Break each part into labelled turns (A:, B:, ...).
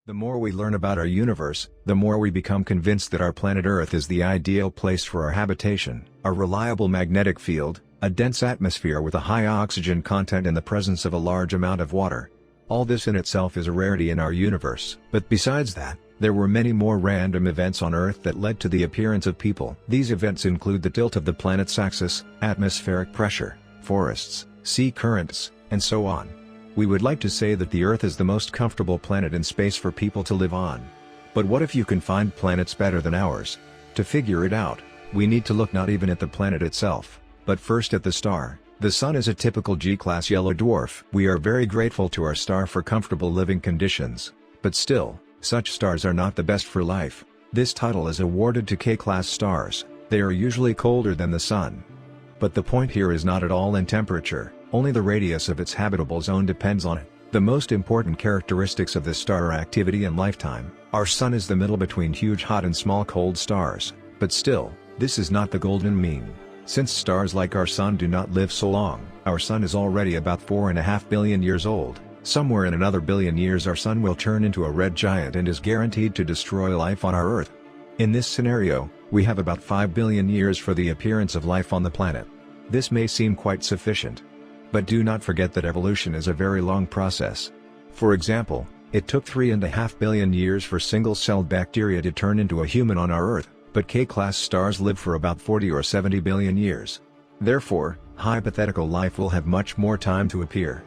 A: The more we learn about our universe, the more we become convinced that our planet Earth is the ideal place for our habitation. A reliable magnetic field, a dense atmosphere with a high oxygen content and the presence of a large amount of water. All this in itself is a rarity in our universe. But besides that, there were many more random events on Earth that led to the appearance of people. These events include the tilt of the planet's axis, atmospheric pressure, forests, sea currents, and so on. We would like to say that the Earth is the most comfortable planet in space for people to live on. But what if you can find planets better than ours? To figure it out, we need to look not even at the planet itself, but first at the star. The Sun is a typical G-class yellow dwarf. We are very grateful to our star for comfortable living conditions. But still, such stars are not the best for life. This title is awarded to K-class stars. They are usually colder than the Sun. But the point here is not at all in temperature. Only the radius of its habitable zone depends on it. The most important characteristics of this star are activity and lifetime. Our Sun is the middle between huge hot and small cold stars, but still, this is not the golden mean. Since stars like our Sun do not live so long, our Sun is already about 4.5 billion years old. Somewhere in another billion years our Sun will turn into a red giant and is guaranteed to destroy life on our Earth. In this scenario, we have about 5 billion years for the appearance of life on the planet. This may seem quite sufficient. But do not forget that evolution is a very long process. For example, it took 3.5 billion years for single-celled bacteria to turn into a human on our Earth, but K-class stars live for about 40 or 70 billion years. Therefore, hypothetical life will have much more time to appear.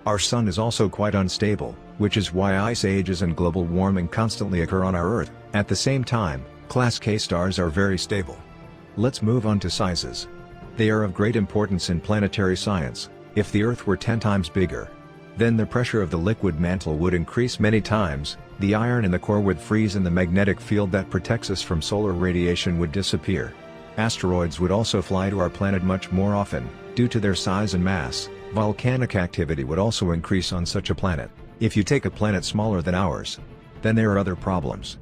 A: Our Sun is also quite unstable, which is why ice ages and global warming constantly occur on our Earth. At the same time, Class K stars are very stable. Let's move on to sizes. They are of great importance in planetary science. If the Earth were 10 times bigger, then the pressure of the liquid mantle would increase many times, the iron in the core would freeze and the magnetic field that protects us from solar radiation would disappear. Asteroids would also fly to our planet much more often, due to their size and mass. Volcanic activity would also increase on such a planet. If you take a planet smaller than ours, then there are other problems.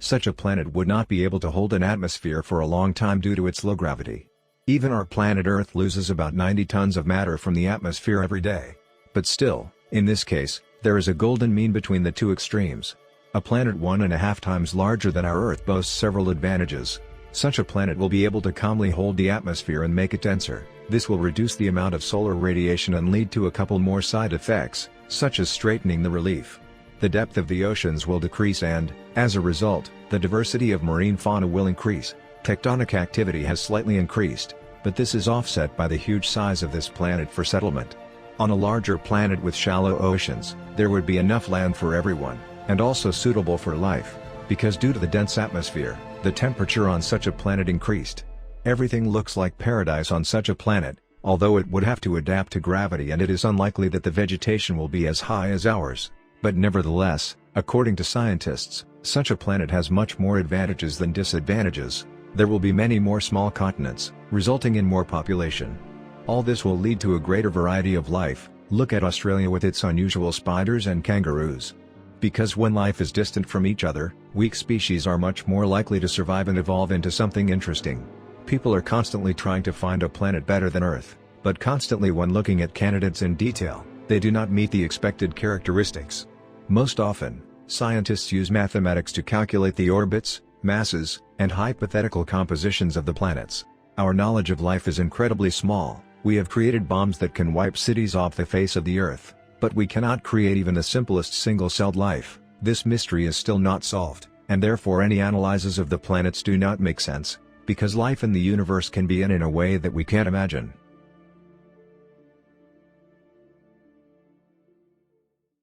A: Such a planet would not be able to hold an atmosphere for a long time due to its low gravity. Even our planet Earth loses about 90 tons of matter from the atmosphere every day. But still, in this case, there is a golden mean between the two extremes. A planet 1.5 times larger than our Earth boasts several advantages. Such a planet will be able to calmly hold the atmosphere and make it denser. This will reduce the amount of solar radiation and lead to a couple more side effects, such as straightening the relief. The depth of the oceans will decrease and, as a result, the diversity of marine fauna will increase. Tectonic activity has slightly increased, but this is offset by the huge size of this planet for settlement. On a larger planet with shallow oceans, there would be enough land for everyone, and also suitable for life, because due to the dense atmosphere, the temperature on such a planet increased. Everything looks like paradise on such a planet, although it would have to adapt to gravity and it is unlikely that the vegetation will be as high as ours. But nevertheless, according to scientists, such a planet has much more advantages than disadvantages. There will be many more small continents, resulting in more population. All this will lead to a greater variety of life. Look at Australia with its unusual spiders and kangaroos. Because when life is distant from each other, weak species are much more likely to survive and evolve into something interesting. People are constantly trying to find a planet better than Earth, but constantly when looking at candidates in detail, they do not meet the expected characteristics. Most often, scientists use mathematics to calculate the orbits, masses, and hypothetical compositions of the planets. Our knowledge of life is incredibly small. We have created bombs that can wipe cities off the face of the Earth, but we cannot create even the simplest single-celled life. This mystery is still not solved, and therefore any analyses of the planets do not make sense, because life in the universe can be in a way that we can't imagine.